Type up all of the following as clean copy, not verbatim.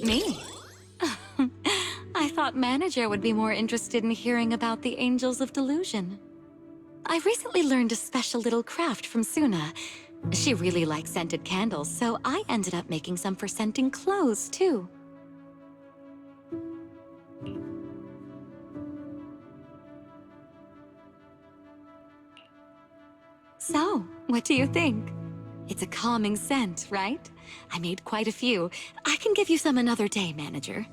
Me? I thought Manager would be more interested in hearing about the Angels of Delusion. I recently learned a special little craft from Suna. She really likes scented candles, so I ended up making some for scenting clothes, too. So, what do you think? It's a calming scent, right? I made quite a few. I can give you some another day, Manager.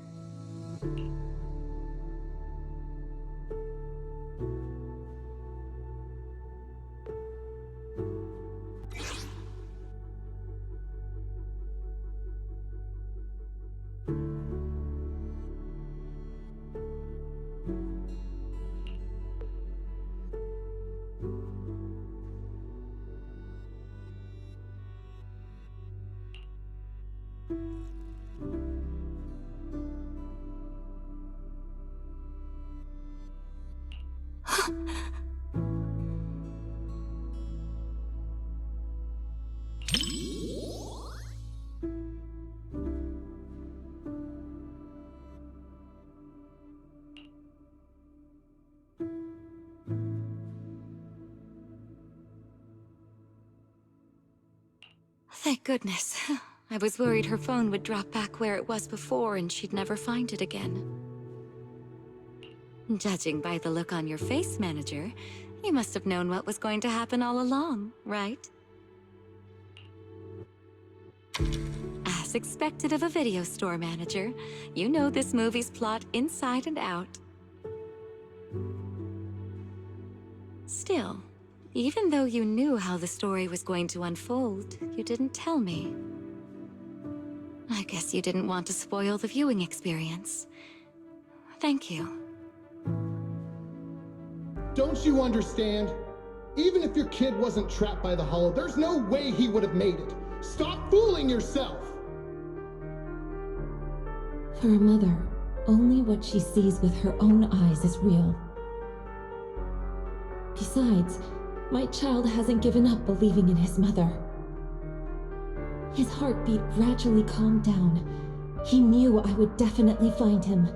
Thank goodness. I was worried her phone would drop back where it was before and she'd never find it again. Judging by the look on your face, Manager, you must have known what was going to happen all along, right? As expected of a video store manager, you know this movie's plot inside and out. Still, even though you knew how the story was going to unfold, you didn't tell me. I guess you didn't want to spoil the viewing experience. Thank you. Don't you understand? Even if your kid wasn't trapped by the hollow, there's no way he would have made it. Stop fooling yourself! For a mother, only what she sees with her own eyes is real. Besides, my child hasn't given up believing in his mother. His heartbeat gradually calmed down. He knew I would definitely find him.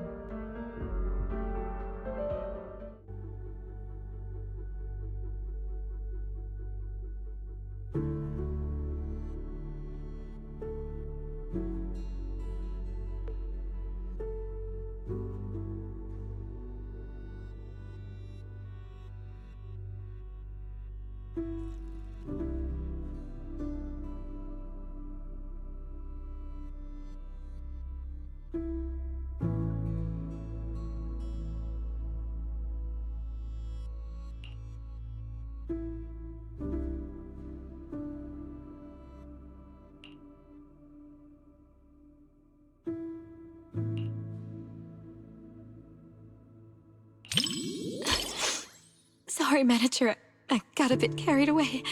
Sorry, Manager. I got a bit carried away.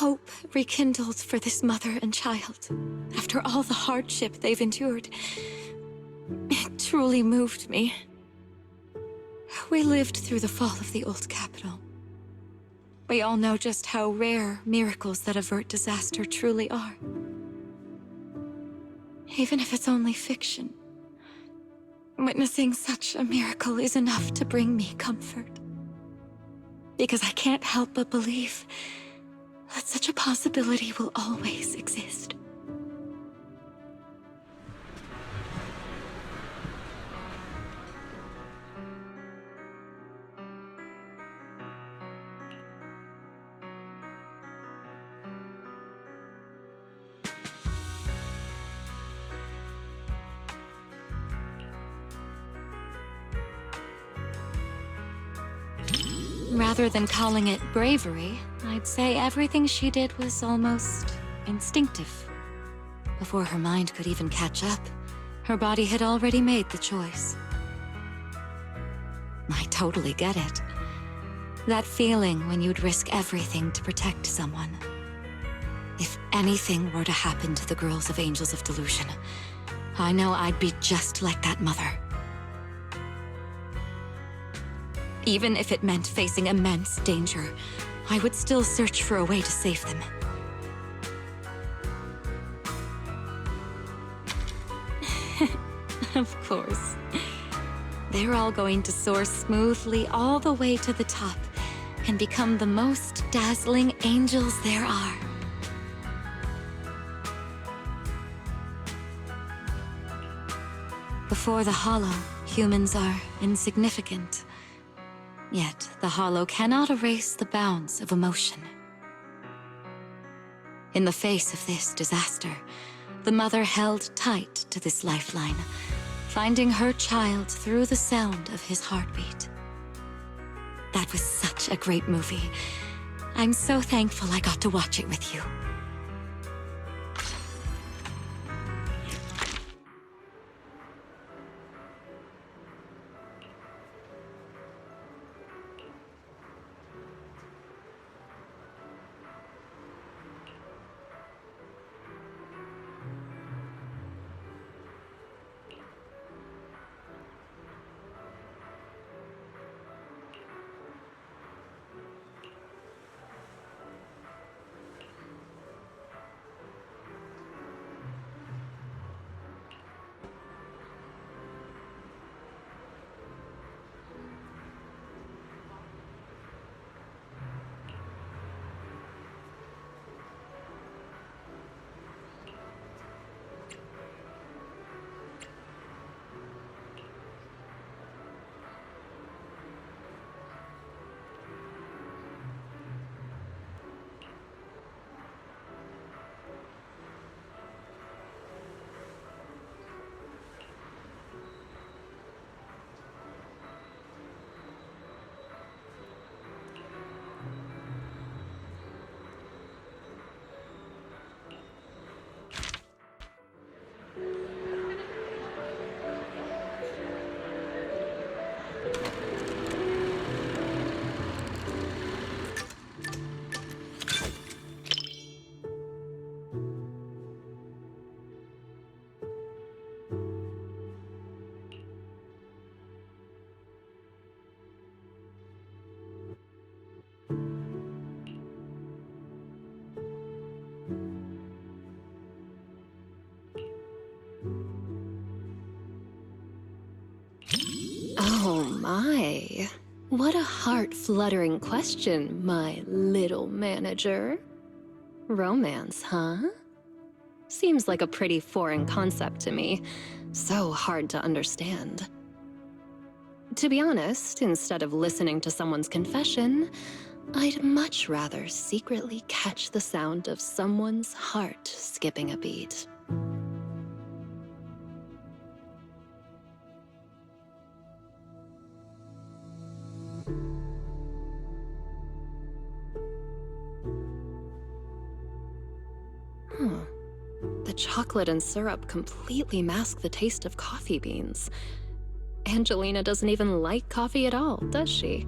hope rekindled for this mother and child after all the hardship they've endured. It truly moved me. We lived through the fall of the old capital. We all know just how rare miracles that avert disaster truly are. Even if it's only fiction, witnessing such a miracle is enough to bring me comfort. Because I can't help but believe that such a possibility will always exist. Rather than calling it bravery, I'd say everything she did was almost instinctive. Before her mind could even catch up, her body had already made the choice. I totally get it. That feeling when you'd risk everything to protect someone. If anything were to happen to the girls of Angels of Delusion, I know I'd be just like that mother. Even if it meant facing immense danger, I would still search for a way to save them. Of course. They're all going to soar smoothly all the way to the top and become the most dazzling angels there are. Before the Hollow, humans are insignificant. Yet, the Hollow cannot erase the bounds of emotion. In the face of this disaster, the mother held tight to this lifeline, finding her child through the sound of his heartbeat. That was such a great movie. I'm so thankful I got to watch it with you. Oh my. What a heart-fluttering question, my little manager. Romance, huh? Seems like a pretty foreign concept to me. So hard to understand. To be honest, instead of listening to someone's confession, I'd much rather secretly catch the sound of someone's heart skipping a beat. The chocolate and syrup completely mask the taste of coffee beans. Angelina doesn't even like coffee at all, does she?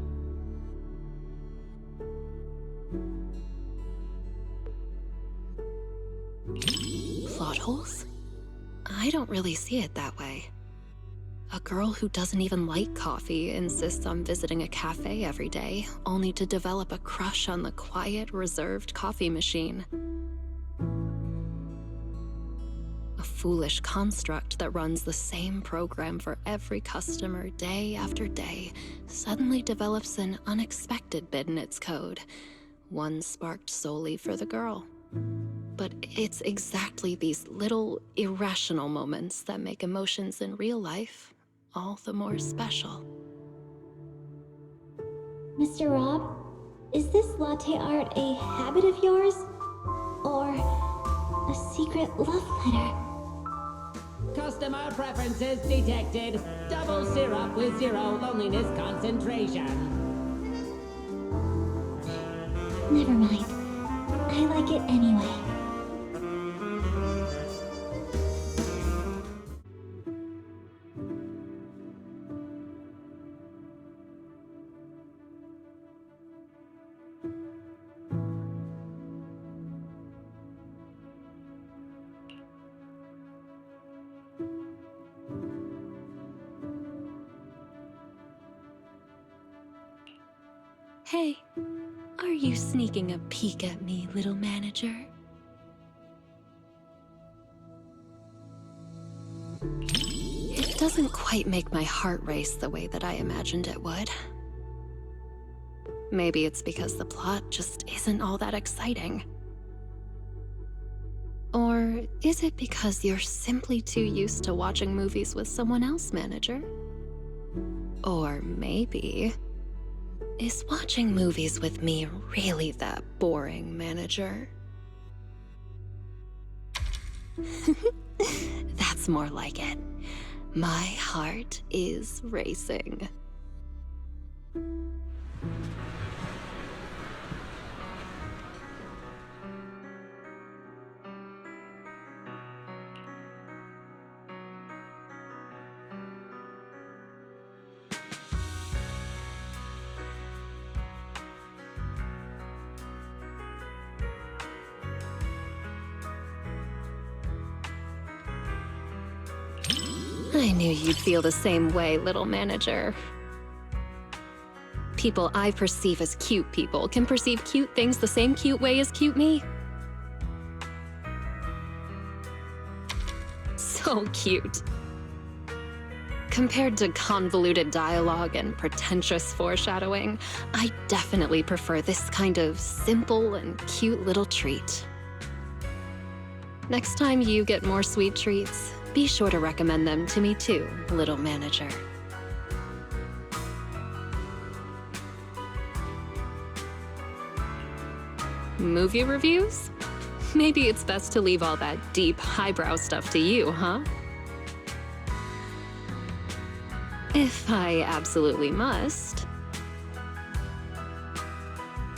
plot holes? I don't really see it that way. A girl who doesn't even like coffee insists on visiting a cafe every day, only to develop a crush on the quiet, reserved coffee machine. A foolish construct that runs the same program for every customer day after day suddenly develops an unexpected bit in its code, one sparked solely for the girl. But it's exactly these little, irrational moments that make emotions in real life all the more special. Mr. Rob, is this latte art a habit of yours? Or a secret love letter? Customer preferences detected. Double syrup with 0 loneliness concentration. Never mind. I like it anyway. Hey, are you sneaking a peek at me, little manager? It doesn't quite make my heart race the way that I imagined it would. Maybe it's because the plot just isn't all that exciting. Or is it because you're simply too used to watching movies with someone else, manager? Or maybe, is watching movies with me really that boring, manager? That's more like it. My heart is racing. I knew you'd feel the same way, little manager. People I perceive as cute people can perceive cute things the same cute way as cute me. So cute. Compared to convoluted dialogue and pretentious foreshadowing, I definitely prefer this kind of simple and cute little treat. Next time you get more sweet treats, be sure to recommend them to me too, little manager. Movie reviews? Maybe it's best to leave all that deep, highbrow stuff to you, huh? If I absolutely must.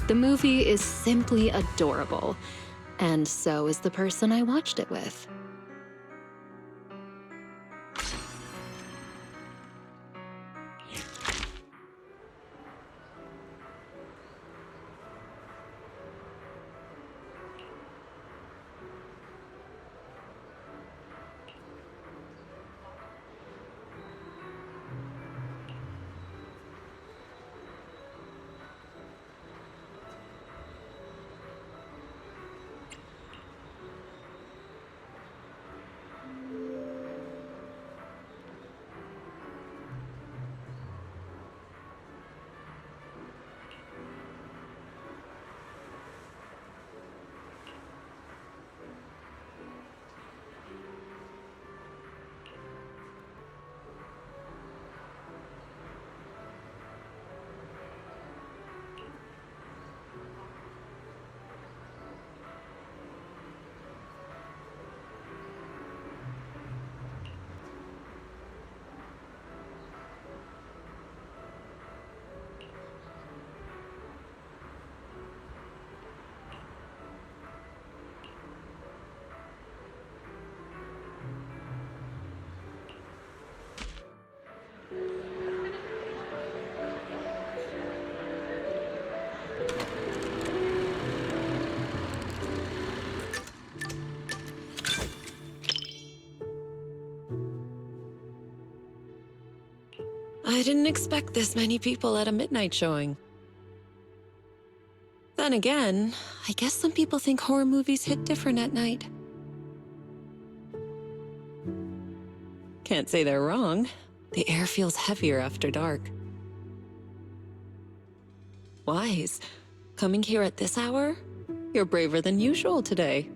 The movie is simply adorable, and so is the person I watched it with. I didn't expect this many people at a midnight showing. Then again, I guess some people think horror movies hit different at night. Can't say they're wrong. The air feels heavier after dark. Wise, coming here at this hour? You're braver than usual today.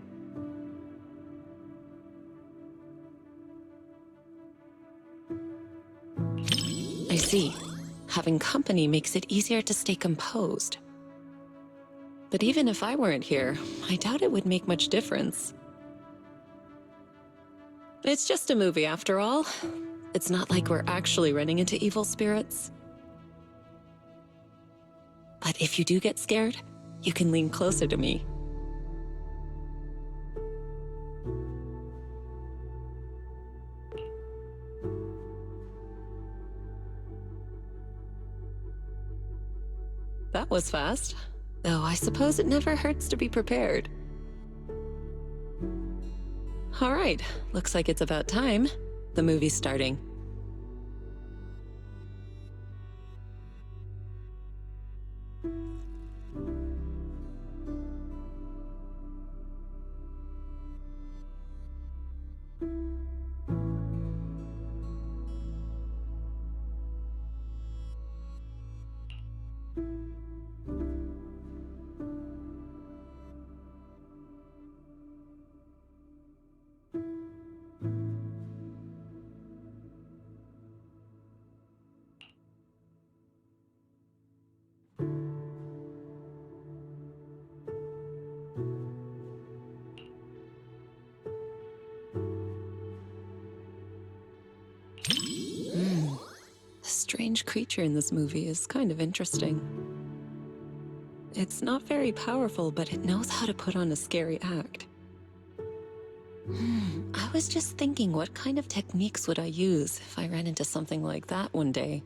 I see. Having company makes it easier to stay composed. But even if I weren't here, I doubt it would make much difference. It's just a movie after all. It's not like we're actually running into evil spirits. But if you do get scared, you can lean closer to me. That was fast. Though I suppose it never hurts to be prepared. All right, looks like it's about time. The movie's starting. The strange creature in this movie is kind of interesting. It's not very powerful, but it knows how to put on a scary act. I was just thinking, what kind of techniques would I use if I ran into something like that one day?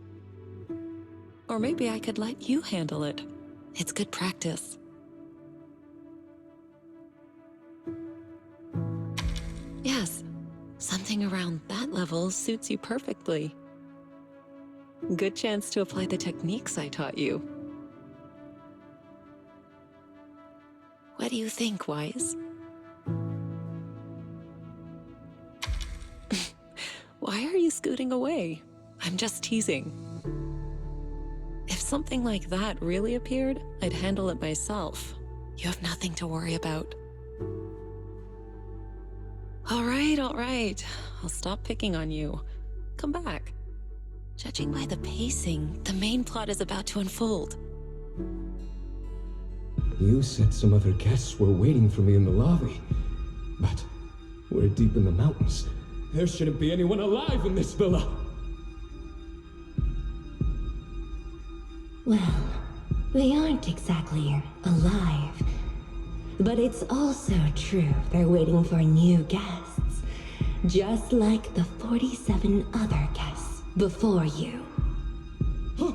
Or maybe I could let you handle it. It's good practice. Yes, something around that level suits you perfectly. Good chance to apply the techniques I taught you. What do you think, Wise? Why are you scooting away? I'm just teasing. If something like that really appeared, I'd handle it myself. You have nothing to worry about. All right. I'll stop picking on you. Come back. Judging by the pacing, the main plot is about to unfold. You said some other guests were waiting for me in the lobby. But we're deep in the mountains. There shouldn't be anyone alive in this villa. Well, they aren't exactly alive. But it's also true they're waiting for new guests. Just like the 47 other guests before you. Huh?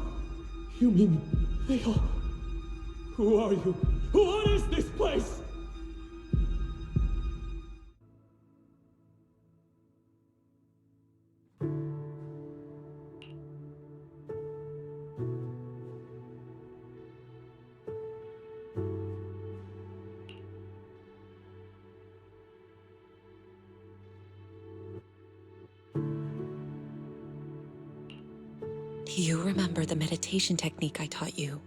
You mean they all... Who are you? What is this place? Do you remember the meditation technique I taught you?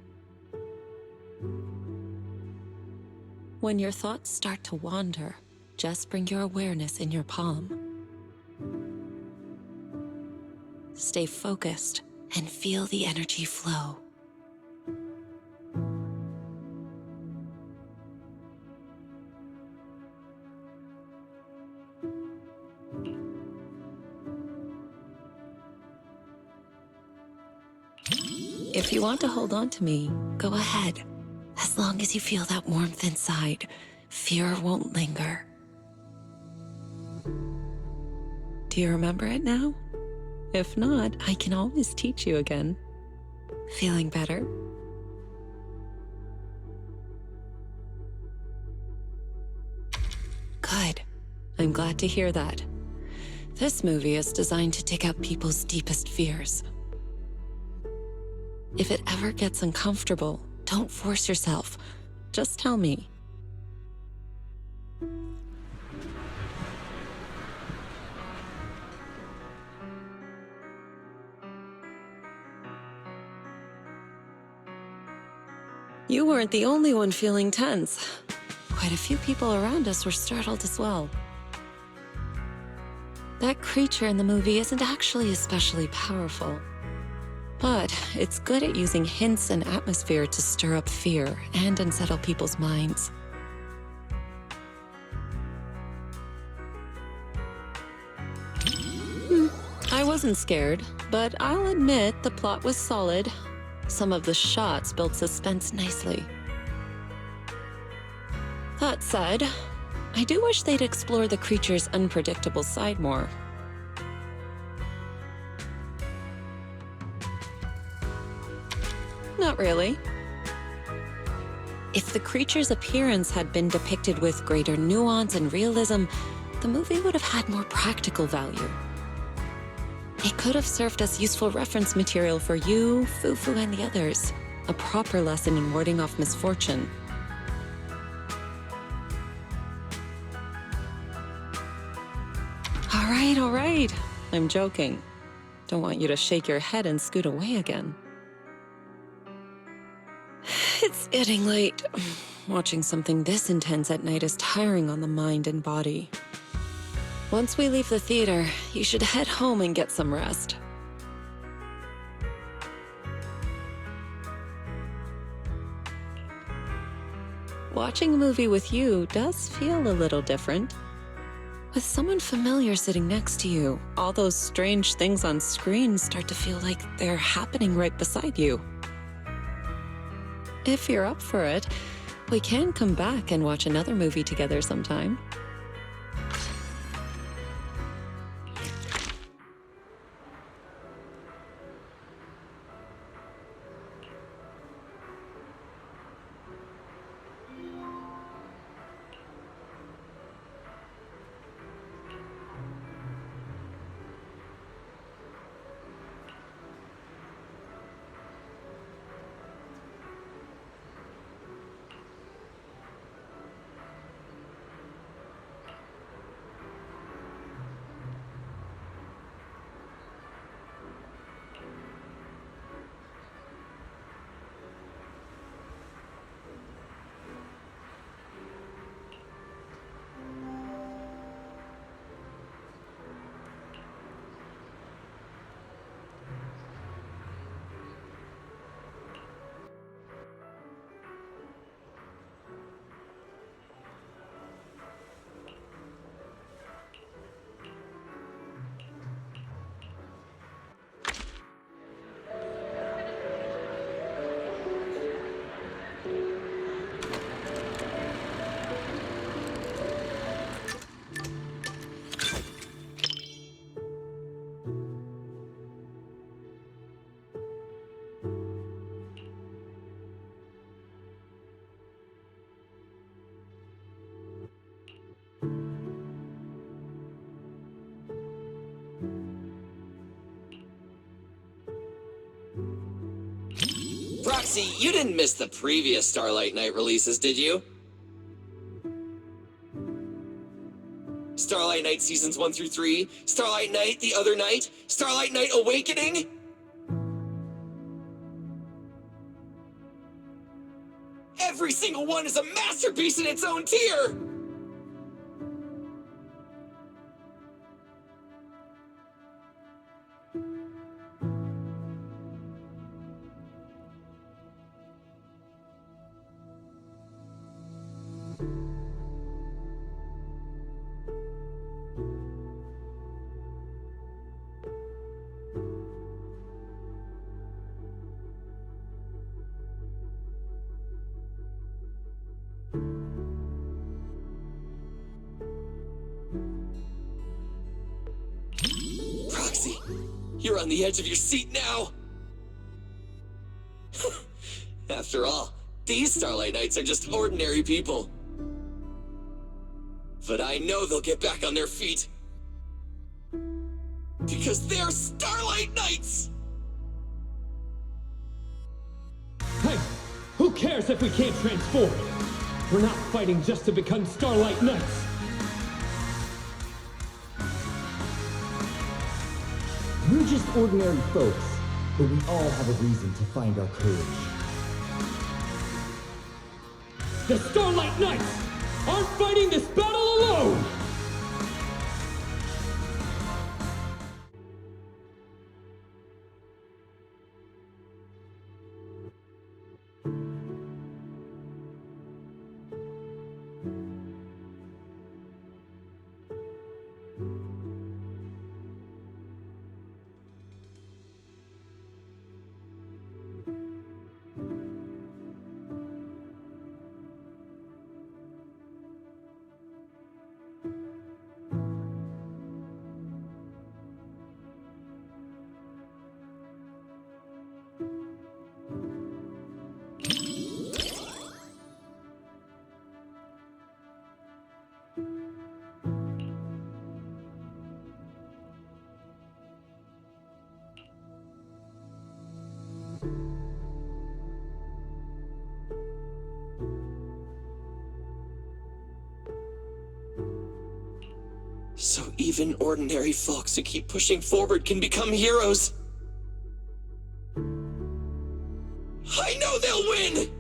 When your thoughts start to wander, just bring your awareness in your palm. Stay focused and feel the energy flow. If you want to hold on to me, go ahead. As long as you feel that warmth inside, fear won't linger. Do you remember it now? If not, I can always teach you again. Feeling better? Good. I'm glad to hear that. This movie is designed to take out people's deepest fears. If it ever gets uncomfortable, don't force yourself. Just tell me. You weren't the only one feeling tense. Quite a few people around us were startled as well. That creature in the movie isn't actually especially powerful. But it's good at using hints and atmosphere to stir up fear and unsettle people's minds. I wasn't scared, but I'll admit the plot was solid. Some of the shots built suspense nicely. That said, I do wish they'd explore the creature's unpredictable side more. Not really. If the creature's appearance had been depicted with greater nuance and realism, the movie would have had more practical value. It could have served as useful reference material for you, Fufu, and the others. A proper lesson in warding off misfortune. All right. I'm joking. Don't want you to shake your head and scoot away again. It's getting late. Watching something this intense at night is tiring on the mind and body. Once we leave the theater, you should head home and get some rest. Watching a movie with you does feel a little different. With someone familiar sitting next to you, all those strange things on screen start to feel like they're happening right beside you. If you're up for it, we can come back and watch another movie together sometime. Roxy, you didn't miss the previous Starlight Night releases, did you? Starlight Night Seasons 1 through 3, Starlight Night The Other Night, Starlight Night Awakening? Every single one is a masterpiece in its own tier! Roxy, you're on the edge of your seat now! After all, these Starlight Knights are just ordinary people. But I know they'll get back on their feet. Because they're Starlight Knights! cares if we can't transform? We're not fighting just to become Starlight Knights. We're just ordinary folks, but we all have a reason to find our courage. The Starlight Knights aren't fighting this battle alone! So even ordinary folks who keep pushing forward can become heroes. I know they'll win!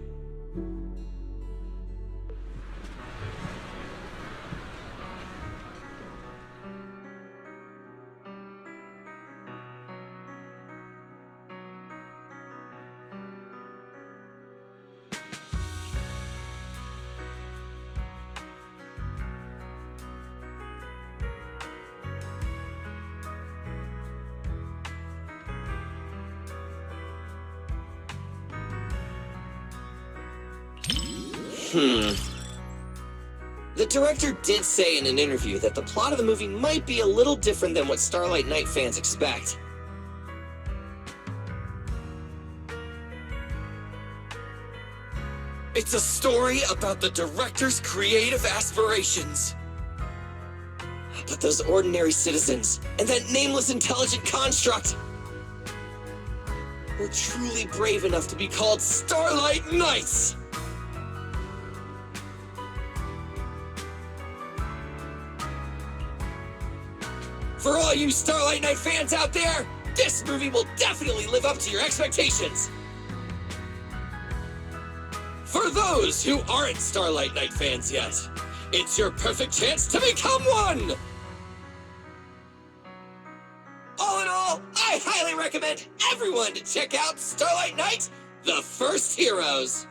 The director did say in an interview that the plot of the movie might be a little different than what Starlight Knight fans expect. It's a story about the director's creative aspirations. But those ordinary citizens, and that nameless intelligent construct, were truly brave enough to be called Starlight Knights! For all you Starlight Knight fans out there, this movie will definitely live up to your expectations! For those who aren't Starlight Knight fans yet, it's your perfect chance to become one! All in all, I highly recommend everyone to check out Starlight Knight, The First Heroes!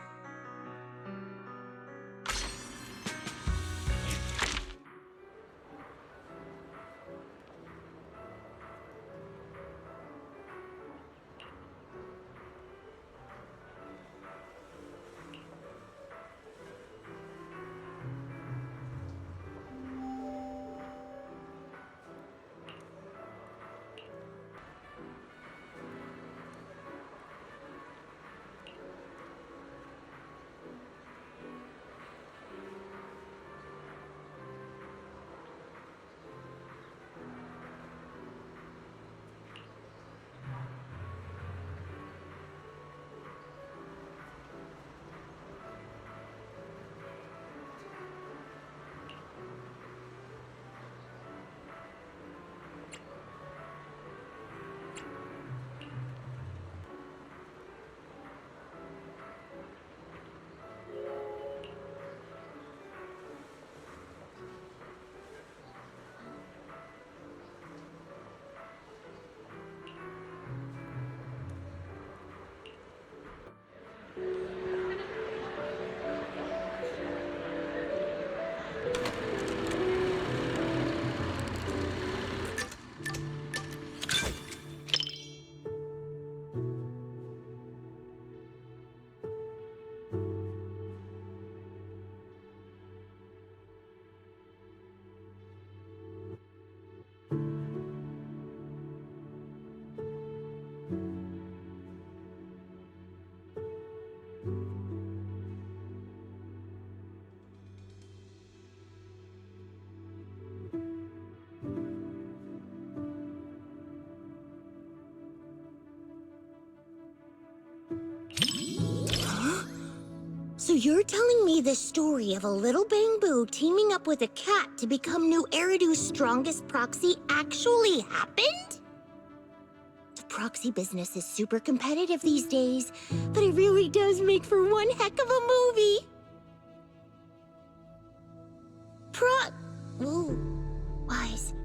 you're telling me the story of a little bamboo teaming up with a cat to become New Eridu's strongest proxy actually happened? The proxy business is super competitive these days, but it really does make for one heck of a movie. Ooh, Wise,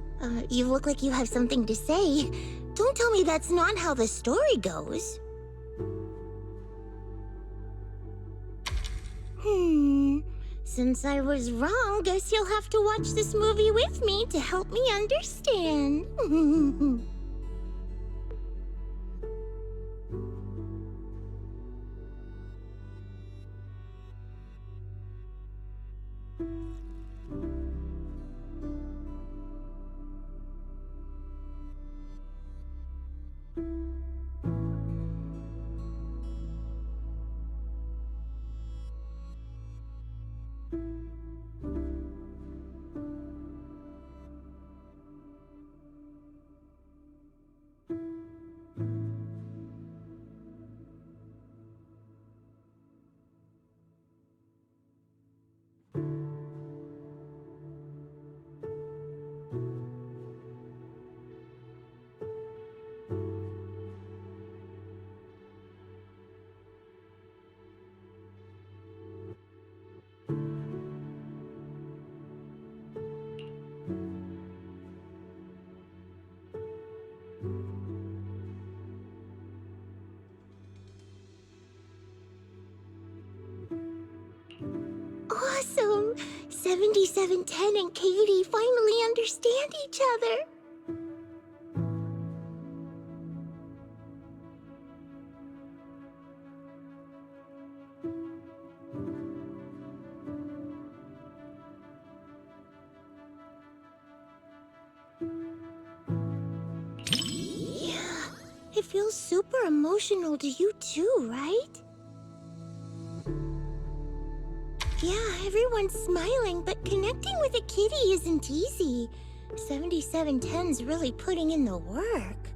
you look like you have something to say. Don't tell me that's not how the story goes. Since I was wrong, guess you'll have to watch this movie with me to help me understand. Awesome! 7710 and Katie finally understand each other. Yeah, it feels super emotional to you too, right? Yeah, everyone's smiling, but connecting with a kitty isn't easy. 7710's really putting in the work.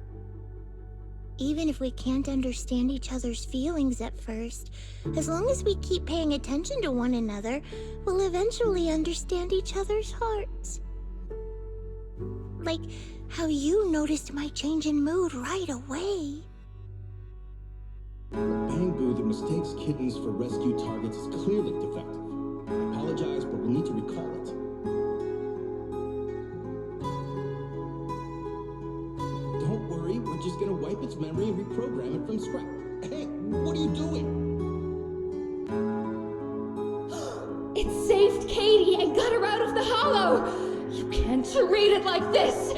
Even if we can't understand each other's feelings at first, as long as we keep paying attention to one another, we'll eventually understand each other's hearts. Like how you noticed my change in mood right away. The bamboo that mistakes kittens for rescue targets is clearly defective. I apologize, but we'll need to recall it. Don't worry, we're just gonna wipe its memory and reprogram it from scratch. Hey, what are you doing? It saved Katie and got her out of the hollow! You can't treat it like this!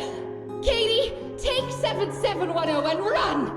Katie, take 7710 and run!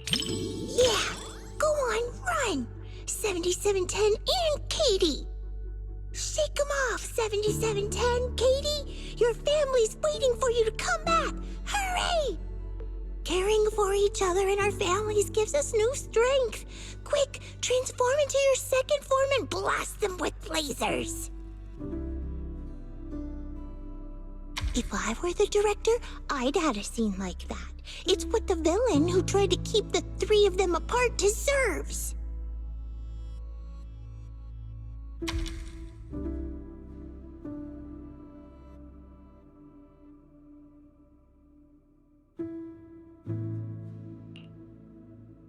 Yeah! Go on, run! 7710 and Katie! Shake 'em off, 7710, Katie! Your family's waiting for you to come back! Hooray! Caring for each other and our families gives us new strength. Quick, transform into your second form and blast them with lasers! If I were the director, I'd add a scene like that. It's what the villain who tried to keep the three of them apart deserves.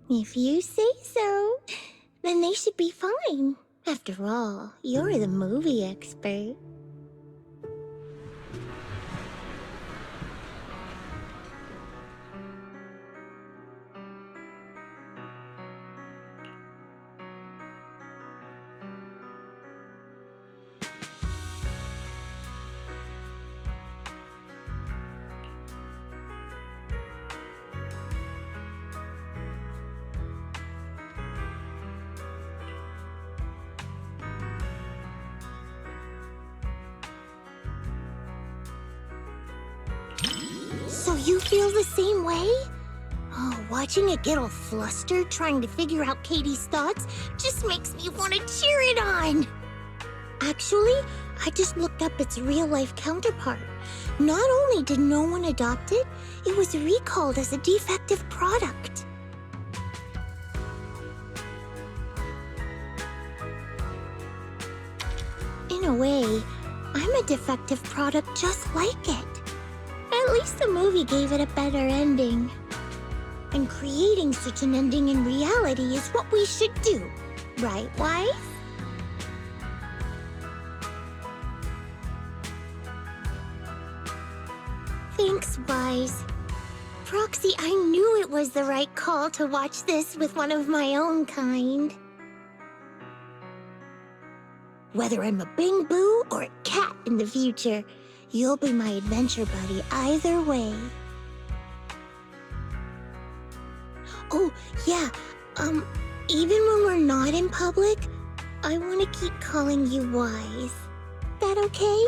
If you say so, then they should be fine. After all, you're the movie expert. So you feel the same way? Oh, watching it get all flustered trying to figure out Katie's thoughts just makes me want to cheer it on. Actually, I just looked up its real-life counterpart. Not only did no one adopt it, it was recalled as a defective product. In a way, I'm a defective product just like it. At least the movie gave it a better ending. And creating such an ending in reality is what we should do. Right, wife? Thanks, Wise. Proxy, I knew it was the right call to watch this with one of my own kind. Whether I'm a Bing Boo or a cat in the future, you'll be my adventure buddy either way. Oh, yeah, even when we're not in public, I want to keep calling you Wise. That okay?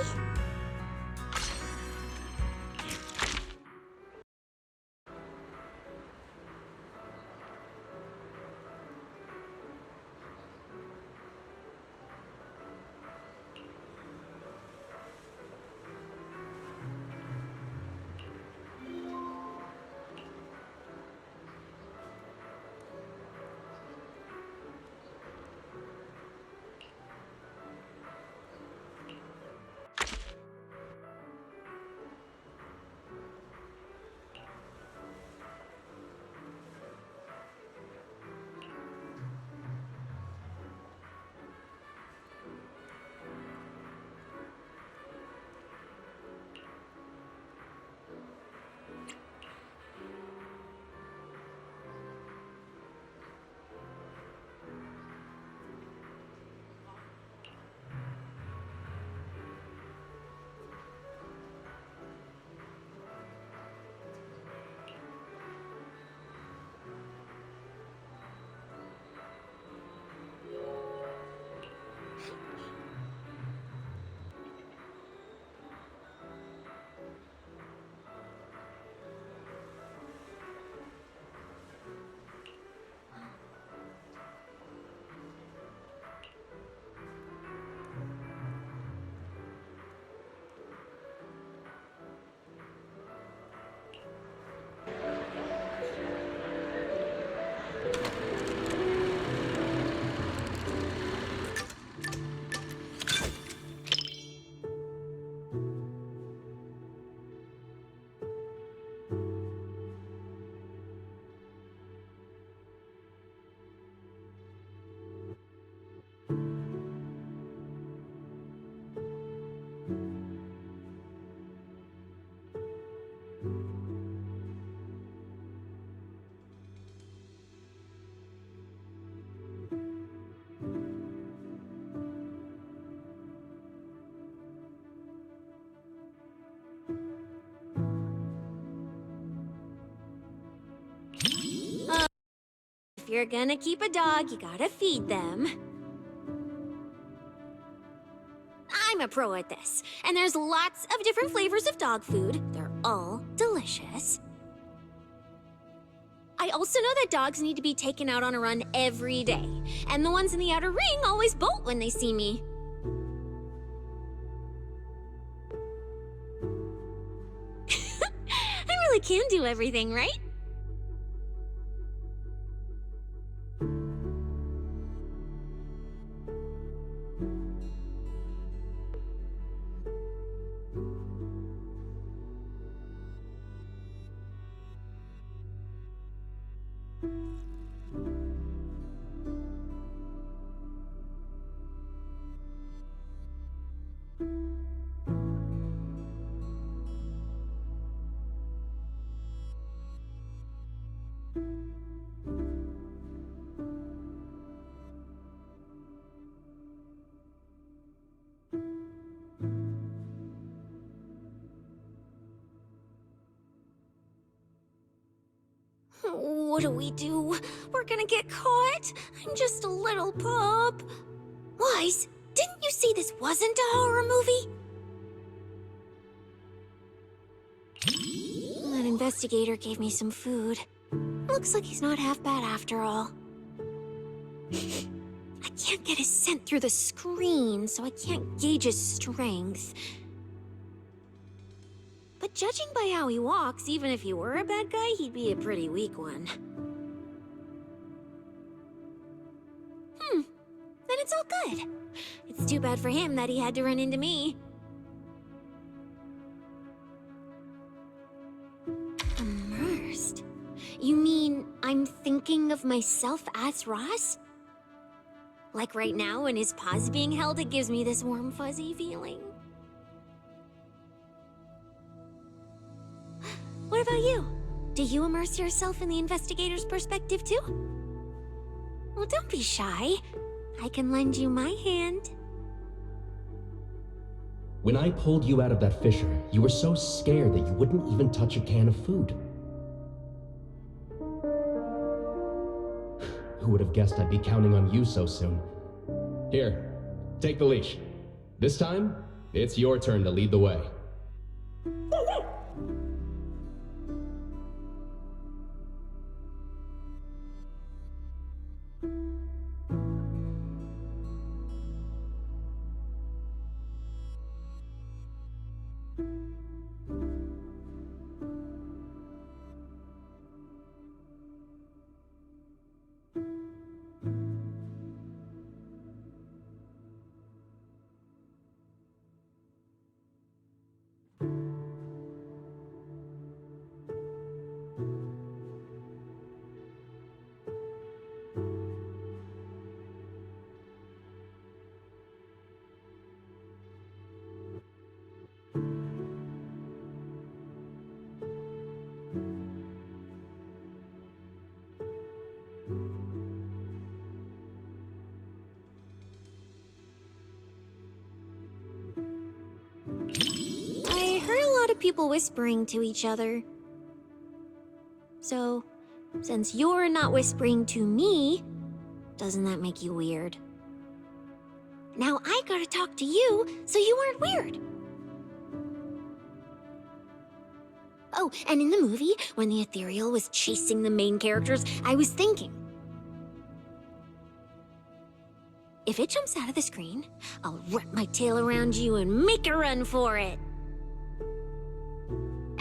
If you're gonna keep a dog, you gotta feed them. I'm a pro at this, and there's lots of different flavors of dog food. They're all delicious. I also know that dogs need to be taken out on a run every day, and the ones in the outer ring always bolt when they see me. I really can do everything, right? What do? We're gonna get caught. I'm just a little pup. Wise, didn't you say this wasn't a horror movie? That investigator gave me some food. Looks like he's not half bad after all. I can't get his scent through the screen, so I can't gauge his strength. But judging by how he walks, even if he were a bad guy, he'd be a pretty weak one. Then it's all good. It's too bad for him that he had to run into me. Immersed? You mean I'm thinking of myself as Ross? Like right now, when his paw's being held, it gives me this warm, fuzzy feeling. What about you? Do you immerse yourself in the investigator's perspective too? Well, don't be shy. I can lend you my hand. When I pulled you out of that fissure, you were so scared that you wouldn't even touch a can of food. Who would have guessed I'd be counting on you so soon? Here, take the leash. This time, it's your turn to lead the way. People whispering to each other. So, since you're not whispering to me, doesn't that make you weird? Now I gotta talk to you, so you aren't weird. Oh, and in the movie, when the ethereal was chasing the main characters, I was thinking, if it jumps out of the screen, I'll wrap my tail around you and make a run for it.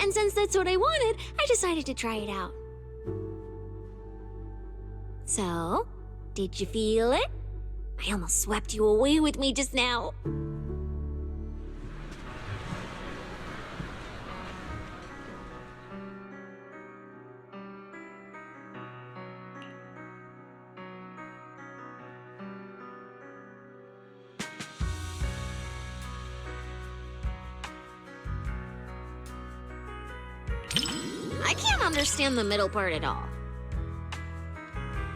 And since that's what I wanted, I decided to try it out. So, did you feel it? I almost swept you away with me just now. I can't understand the middle part at all.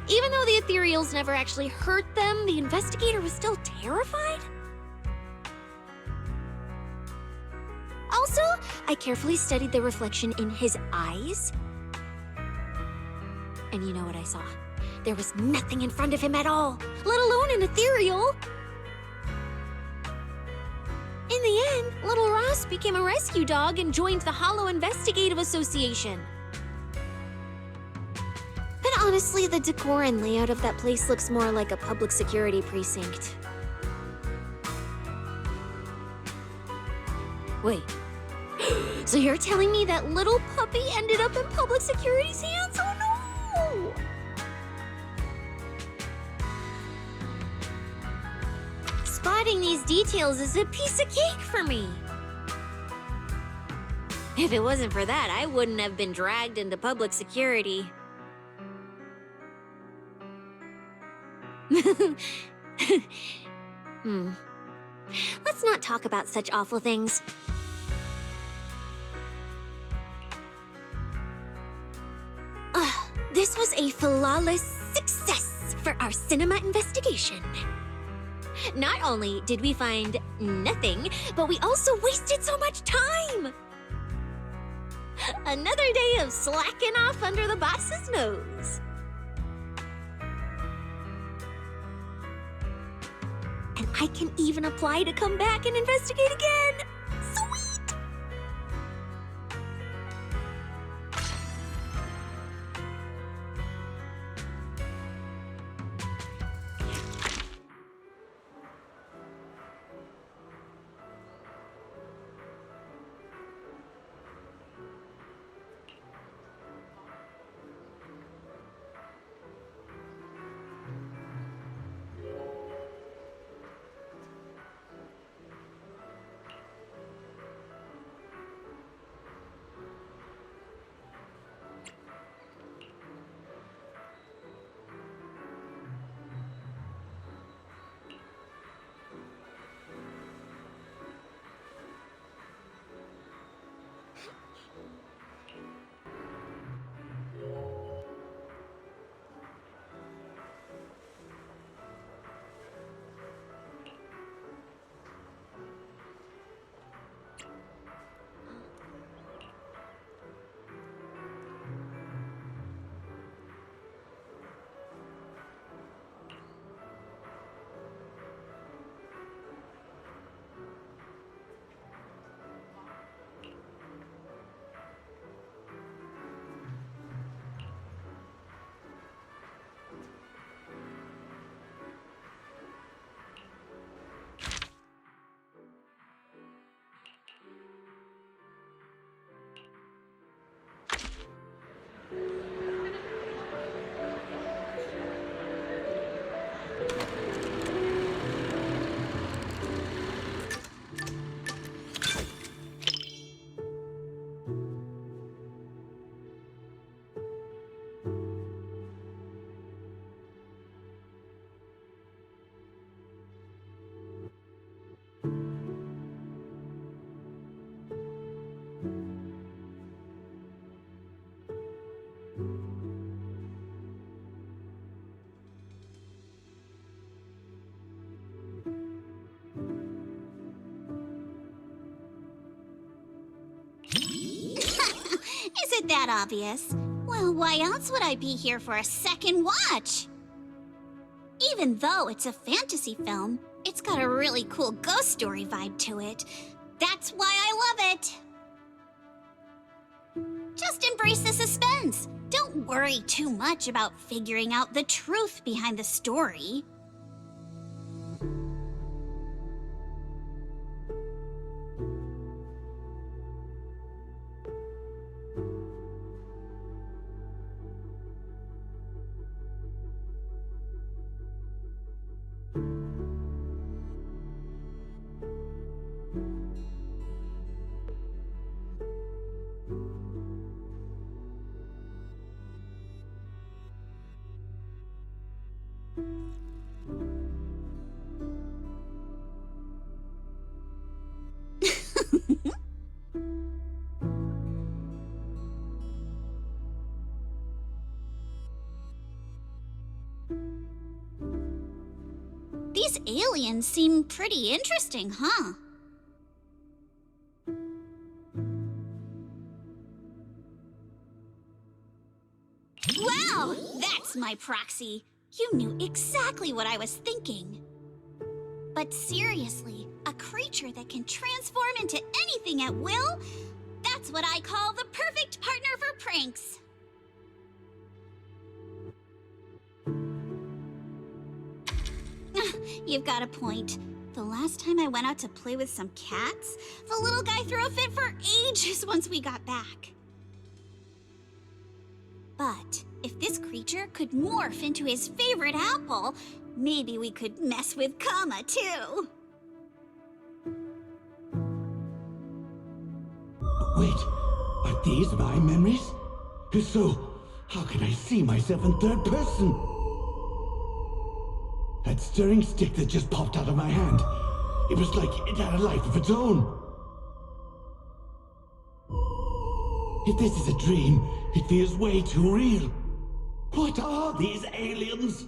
Even though the ethereals never actually hurt them, the investigator was still terrified? Also, I carefully studied the reflection in his eyes. And you know what I saw? There was nothing in front of him at all, let alone an ethereal. In the end, little Ross became a rescue dog and joined the Hollow Investigative Association. But honestly, the decor and layout of that place looks more like a public security precinct. Wait, so you're telling me that little puppy ended up in public security's hands? Oh no! Spotting these details is a piece of cake for me. If it wasn't for that, I wouldn't have been dragged into public security. Let's not talk about such awful things. This was a flawless success for our cinema investigation. Not only did we find nothing, but we also wasted so much time! Another day of slacking off under the boss's nose. And I can even apply to come back and investigate again. Sweet! Is it that obvious? Well, why else would I be here for a second watch? Even though it's a fantasy film, it's got a really cool ghost story vibe to it. That's why I love it. Just embrace the suspense. Don't worry too much about figuring out the truth behind the story. These aliens seem pretty interesting, huh? Wow! That's my proxy! You knew exactly what I was thinking. But seriously, a creature that can transform into anything at will? That's what I call the perfect partner for pranks! You've got a point. The last time I went out to play with some cats, the little guy threw a fit for ages once we got back. But if this creature could morph into his favorite apple, maybe we could mess with Kama too. Wait, are these my memories? If so, how can I see myself in third person? That stirring stick that just popped out of my hand, it was like it had a life of its own. If this is a dream, it feels way too real. What are these aliens?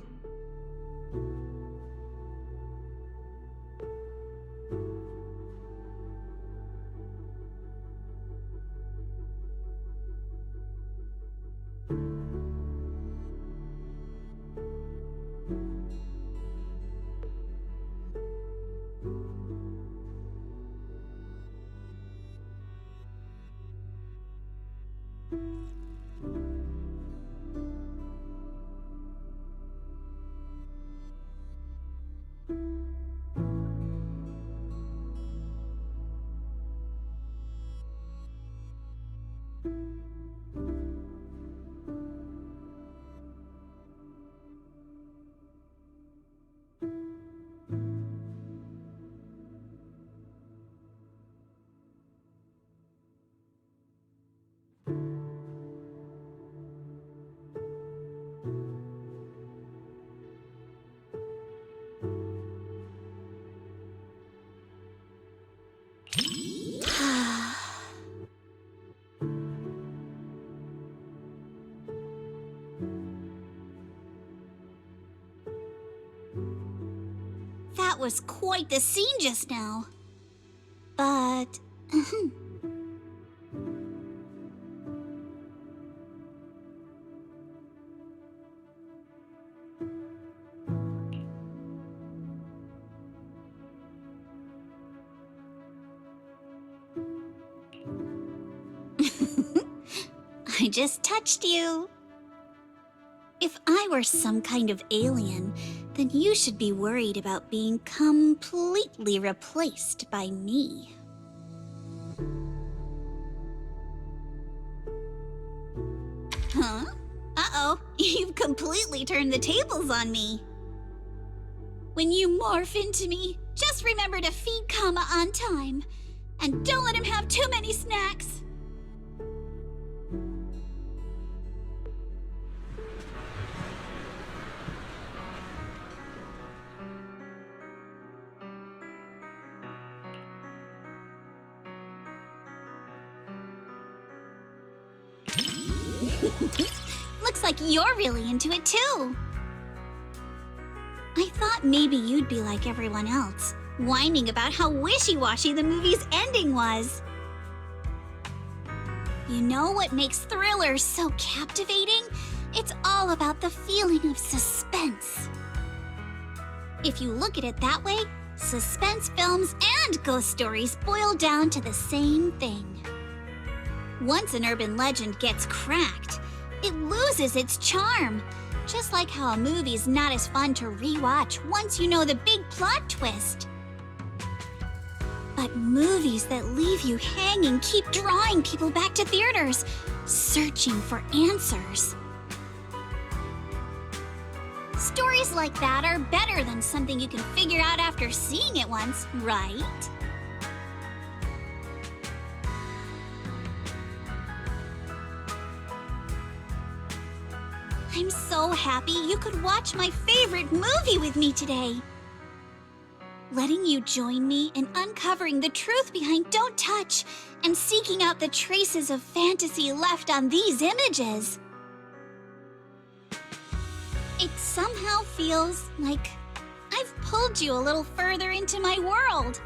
That was quite the scene just now. But... I just touched you. If I were some kind of alien, then you should be worried about being completely replaced by me. Huh? Uh-oh, you've completely turned the tables on me. When you morph into me, just remember to feed Kama on time. And don't let him have too many snacks. Looks like you're really into it too. I thought maybe you'd be like everyone else, whining about how wishy-washy the movie's ending was. You know what makes thrillers so captivating? It's all about the feeling of suspense. If you look at it that way, suspense films and ghost stories boil down to the same thing. Once an urban legend gets cracked, it loses its charm. Just like how a movie's not as fun to rewatch once you know the big plot twist. But movies that leave you hanging keep drawing people back to theaters, searching for answers. Stories like that are better than something you can figure out after seeing it once, right? I'm so happy you could watch my favorite movie with me today. Letting you join me in uncovering the truth behind Don't Touch and seeking out the traces of fantasy left on these images. It somehow feels like I've pulled you a little further into my world.